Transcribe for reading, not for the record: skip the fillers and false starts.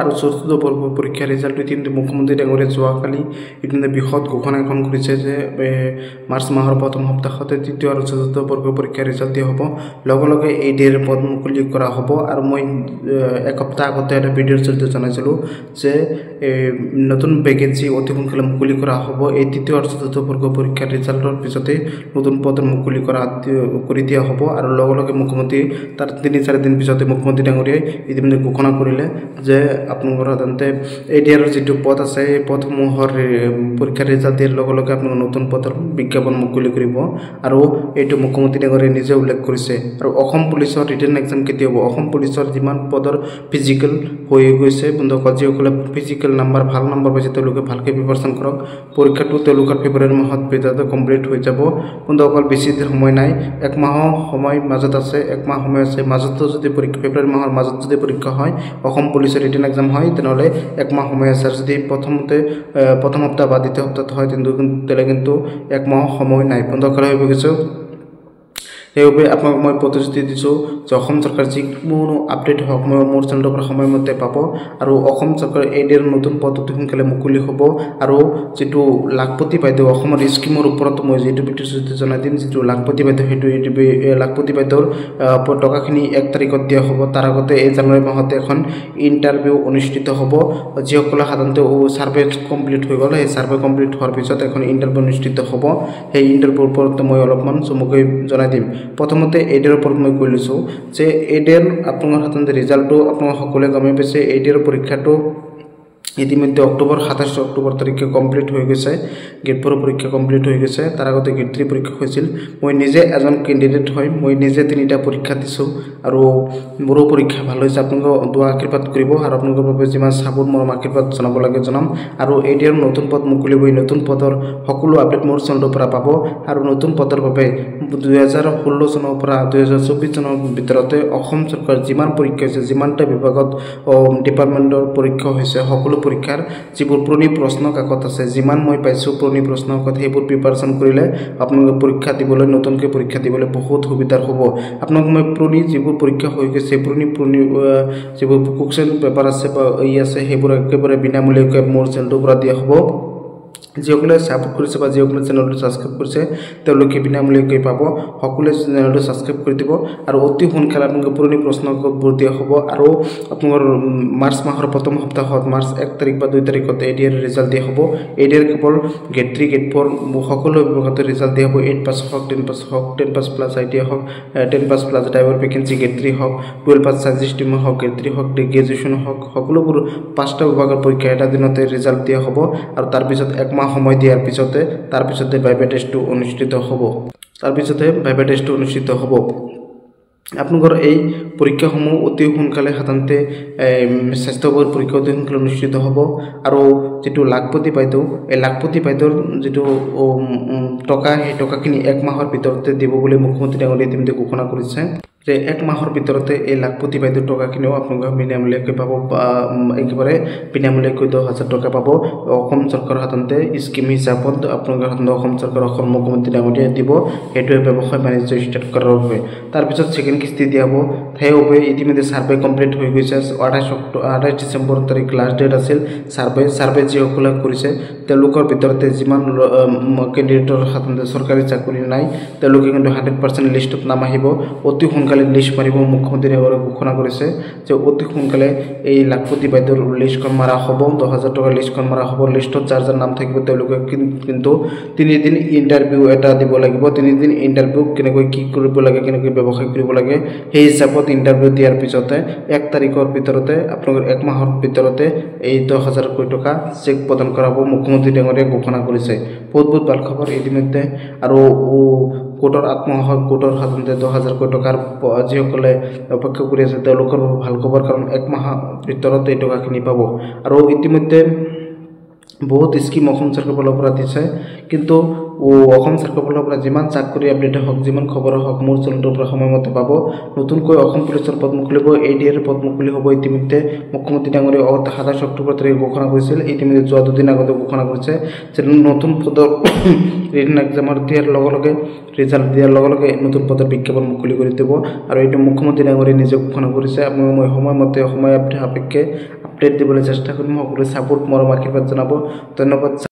আৰু চতুৰ্থ বৰ্গ পৰীক্ষাৰ ৰিজাল্ট ইতিমধ্যে মুখ্যমন্ত্ৰী ডাঙৰীয়াই যোৱাকালি ইতিমধ্যে বৃহৎ ঘোষণা এখন কৰিছে যে মাৰ্চ মাহৰ প্ৰথম সপ্তাহতে তৃতীয় আৰু চতুৰ্থ বৰ্গ পৰীক্ষাৰ ৰিজাল্ট দিয়া হ'ব। লগে লগে এই ডেৰ পদ মুকলি কৰা হ'ব। আৰু মই এক সপ্তাহ আগতে এটা ভিডিঅ'ৰ জৰিয়তে জনাইছিলোঁ যে নতুন ভেকেঞ্চি অতি সোনকালে মুকলি কৰা হ'ব। এই তৃতীয় আৰু চতুৰ্থ বৰ্গ পৰীক্ষাৰ ৰিজাল্টৰ পিছতে নতুন পদ মুকলি কৰি দিয়া হ'ব। আৰু লগে লগে মুখ্যমন্ত্ৰী তাৰ ৩-৪ দিন পিছতে মুখ্যমন্ত্ৰী ডাঙৰীয়াই ইতিমধ্যে ঘোষণা কৰিলে যে আপোনালোকৰ সাধাৰণতে এই ডিয়াৰৰ যিটো পদ আছে এই পদসমূহৰ পৰীক্ষাৰ ৰিজাল্ট দিয়াৰ লগে লগে আপোনালোকৰ নতুন পদৰ বিজ্ঞাপন মুকলি কৰিব। আৰু এইটো মুখ্যমন্ত্ৰী ডাঙৰীয়াই নিজে উল্লেখ কৰিছে। আৰু অসম পুলিচৰ ৰিটেন এক্সাম কেতিয়া হ'ব? অসম পুলিচৰ যিমান পদৰ ফিজিকেল হৈ গৈছে বন্ধুসকল, যিসকলে ফিজিকেল নাম্বাৰ ভাল নাম্বাৰ পাইছে তেওঁলোকে ভালকৈ প্ৰিপাৰেশ্যন কৰক। পৰীক্ষাটো তেওঁলোকৰ ফেব্ৰুৱাৰী মাহত ভিতৰতে কমপ্লিট হৈ যাব। বন্ধুসকল বেছি দিন সময় নাই, 1 মাহৰ সময় মাজত আছে, 1 মাহ সময় আছে। মাজতো যদি পৰীক্ষা ফেব্ৰুৱাৰী মাহৰ মাজত যদি পৰীক্ষা হয়, অসম পুলিচৰ ৰিটেন এক্সাম হয়, তেনেহ'লে 1 মাহ সময় আছে। যদি প্ৰথম সপ্তাহ বা দ্বিতীয় সপ্তাহত হয় তেন্তে কিন্তু 1 মাহ সময় নাই। বন্ধুসকল হৈ গৈছে। সেইবাবে আপোনাক মই প্ৰতিশ্ৰুতি দিছোঁ যে অসম চৰকাৰ যিকোনো আপডেট হওক মই মোৰ চেনেলৰ পৰা সময়মতে পাব। আৰু অসম চৰকাৰৰ এই ডেৰ নতুন পদ অতি সোনকালে মুকলি হ'ব। আৰু যিটো লাখপতি বাইদেউ অসমৰ স্কিমৰ ওপৰত মই যিটো প্ৰতিশ্ৰুতি জনাই দিম, যিটো লাখপতি বাইদেউ সেইটো লাখপতি বাইদেউৰ টকাখিনি 1 তাৰিখত দিয়া হ'ব। তাৰ আগতে এই জানুৱাৰী মাহতে এখন ইণ্টাৰভিউ অনুষ্ঠিত হ'ব। যিসকলে সাধাৰণতে ছাৰ্ভে কমপ্লিট হৈ গ'ল, সেই ছাৰ্ভে কমপ্লিট হোৱাৰ পিছত এখন ইণ্টাৰভিউ অনুষ্ঠিত হ'ব। সেই ইণ্টাৰভিউৰ ওপৰত মই অলপমান চমুকৈ জনাই দিম। প্ৰথমতে এইডেৰ ওপৰত মই কৈ লৈছোঁ যে এইডেৰ আপোনাৰ সাধাৰণতে ৰিজাল্টটো আপোনালোকে সকলোৱে গমেই পাইছে। এইডেৰ পৰীক্ষাটো ইতিমধ্যে 27 অক্টোবৰ তাৰিখে কমপ্লিট হৈ গৈছে। গেট 4 পৰীক্ষা কমপ্লিট হৈ গৈছে। তাৰ আগতে গেট 3 পৰীক্ষা হৈছিল। মই নিজে এজন কেণ্ডিডেট হয়, মই নিজে 3টা পৰীক্ষা দিছোঁ আৰু মোৰো পৰীক্ষা ভাল হৈছে। আপোনালোকে দোৱা আশীৰ্বাদ কৰিব আৰু আপোনালোকৰ বাবে যিমান চাপোৰ্ট মৰম আশীৰ্বাদ জনাব লাগে জনাম। আৰু এইডেৰ নতুন পদ মুকলিব, নতুন পদৰ সকলো আপডেট মোৰ চেনেলৰ পৰা পাব। আৰু নতুন পদৰ বাবে 2016 চনৰ পৰা 2024 চনৰ ভিতৰতে অসম চৰকাৰ যিমান পৰীক্ষা হৈছে, যিমানটা বিভাগত ডিপাৰ্টমেণ্টৰ পৰীক্ষা হৈছে, সকলো পৰীক্ষাৰ যিবোৰ পুৰণি প্ৰশ্ন কাকত আছে, যিমান মই পাইছোঁ পুৰণি প্ৰশ্ন কাকত, সেইবোৰ প্ৰিপাৰেশ্যন কৰিলে আপোনালোকে পৰীক্ষা দিবলৈ, নতুনকৈ পৰীক্ষা দিবলৈ বহুত সুবিধাৰ হ'ব। আপোনালোক মই পুৰণি যিবোৰ পৰীক্ষা হৈ গৈছে, পুৰণি যিবোৰ কুৱেশ্যন পেপাৰ আছে বা আছে, সেইবোৰ একেবাৰে বিনামূলীয়াকৈ মোৰ চেনেলটোৰ পৰা দিয়া হ'ব। যিসকলে ছাপোৰ্ট কৰিছে বা যিসকলে চেনেলটো ছাবস্ক্ৰাইব কৰিছে তেওঁলোকে বিনামূলীয়াকৈ পাব। সকলোৱে চেনেলটো ছাবস্ক্ৰাইব কৰি দিব আৰু অতি সোনকালে আপোনালোকে পুৰণি প্ৰশ্নবোৰ দিয়া হ'ব। আৰু আপোনালোকৰ মাৰ্চ মাহৰ প্ৰথম সপ্তাহত মাৰ্চ 1 তাৰিখ বা 2 তাৰিখত এডিআৰ ৰিজাল্ট দিয়া হ'ব। এডিআৰ কেৱল গেট 3 গেট 4 সকলো বিভাগতে ৰিজাল্ট দিয়া হ'ব। 8 পাছ হওক, 10 পাছ হওক, 10 পাছ প্লাছ আইটিআই হওক, 10 পাছ প্লাছ ড্ৰাইভাৰ ভেকেঞ্চি গেট 3 হওক, 12 পাছ চাইন্স ষ্ট্ৰীম হওক, গেট 3 হওক, গ্ৰেজুৱেশ্যন হওক, সকলোবোৰ 5টা বিভাগৰ পৰীক্ষা এটা দিনতে ৰিজাল্ট দিয়া হ'ব। আৰু তাৰপিছত 1 মাহ সময় দিয়াৰ পিছতে তাৰপিছতে ভাইভা টেষ্টটো অনুষ্ঠিত হ'ব। আপোনালোকৰ এই পৰীক্ষাসমূহ অতি সোনকালে সাধাৰণতে স্বাস্থ্যসেৱাৰ পৰীক্ষা অতি সোনকালে অনুষ্ঠিত হ'ব। আৰু যিটো লাখপতি বাইদেউ, এই লাখপতি বাইদেউৰ যিটো টকা, সেই টকাখিনি 1 মাহৰ ভিতৰতে দিব বুলি মুখ্যমন্ত্ৰী ডাঙৰীয়াই ইতিমধ্যে ঘোষণা কৰিছে যে 1 মাহৰ ভিতৰতে এই লাখপতি বাইদেউৰ টকাখিনিও আপোনালোকে বিনামূলীয়াকৈ পাব। একেবাৰে বিনামূলীয়াকৈ 10,000 টকা পাব। অসম চৰকাৰৰ সাধাৰণতে স্কিম হিচাপত আপোনালোকৰ সাধাৰণতে অসম চৰকাৰৰ অসম মুখ্যমন্ত্ৰী ডাঙৰীয়াই দিব। সেইটোৱে ব্যৱসায় বাণিজ্য ষ্টাৰ্ট কৰাৰ বাবে। তাৰপিছত ছেকেণ্ড কিস্তি দিয়া হ'ব। সেইবাবে ইতিমধ্যে ছাৰ্ভে কমপ্লিট হৈ গৈছে। 28 ডিচেম্বৰ তাৰিখ লাষ্ট ডেট আছিল ছাৰ্ভে যিসকলে কৰিছে তেওঁলোকৰ ভিতৰতে যিমান কেণ্ডিডেটৰ সাধাৰণতে চৰকাৰী চাকৰি নাই তেওঁলোকে কিন্তু 100% লিষ্টত নাম আহিব। অতি সোনকালে লিষ্ট মাৰিব। মুখ্যমন্ত্ৰী ডাঙৰীয়াই ঘোষণা কৰিছে যে অতি সোনকালে এই লাখপতি বাইদেউৰ লিষ্টখন মাৰা হ'ব। 10,000 টকাৰ লিষ্টখন মাৰা হ'ব। লিষ্টত যাৰ যাৰ নাম থাকিব তেওঁলোকে কিন্তু 3 দিন ইণ্টাৰভিউ এটা দিব লাগিব। 3 দিন ইণ্টাৰভিউ কেনেকৈ কি কৰিব লাগে, কেনেকৈ ব্যৱসায় কৰিব লাগে, সেই হিচাপত ইণ্টাৰভিউ দিয়াৰ পিছতে 1 তাৰিখৰ ভিতৰতে আপোনালোকৰ 1 মাহৰ ভিতৰতে এই 10,000 টকা চেক প্ৰদান কৰা হ'ব। মুখ্যমন্ত্ৰী ডাঙৰীয়াই ঘোষণা কৰিছে। বহুত ভাল খবৰ ইতিমধ্যে। আৰু কোৰ্টৰ আত্মসহায়ক গোটৰ সাধাৰণতে 10,000 টকাৰ যিসকলে অপেক্ষা কৰি আছে তেওঁলোকৰ ভাল খবৰ, কাৰণ 1 মাহৰ ভিতৰত এই টকাখিনি পাব। আৰু ইতিমধ্যে বহুত স্কিম অসম চৰকাৰৰ ফালৰ পৰা দিছে, কিন্তু অসম চৰকাৰৰ ফালৰ পৰা যিমান চাকৰি আপডেট হওক, যিমান খবৰ হওক মোৰ চেনেলটোৰ পৰা সময়মতে পাব। নতুনকৈ অসম পুলিচৰ পদ মুকলিব, এডিআৰ পদ মুকলি হ'ব। ইতিমধ্যে মুখ্যমন্ত্ৰী ডাঙৰীয়াই 27 অক্টোবৰ তাৰিখে ঘোষণা কৰিছিল। ইতিমধ্যে যোৱা 2 দিন আগতে ঘোষণা কৰিছে যে নতুন পদৰ ৰিটেন এক্সামৰ ৰিজাল্ট দিয়াৰ লগে লগে নতুন পদৰ বিজ্ঞাপন মুকলি কৰি দিব। আৰু এইটো মুখ্যমন্ত্ৰী ডাঙৰীয়াই নিজে ঘোষণা কৰিছে। আপোনালোকে মই সময়মতে সময় সাপেক্ষে আপডেট দিবলৈ চেষ্টা কৰিম। সকলোৱে ছাপোৰ্ট মৰম আশীৰ্বাদ জনাব। ধন্যবাদ।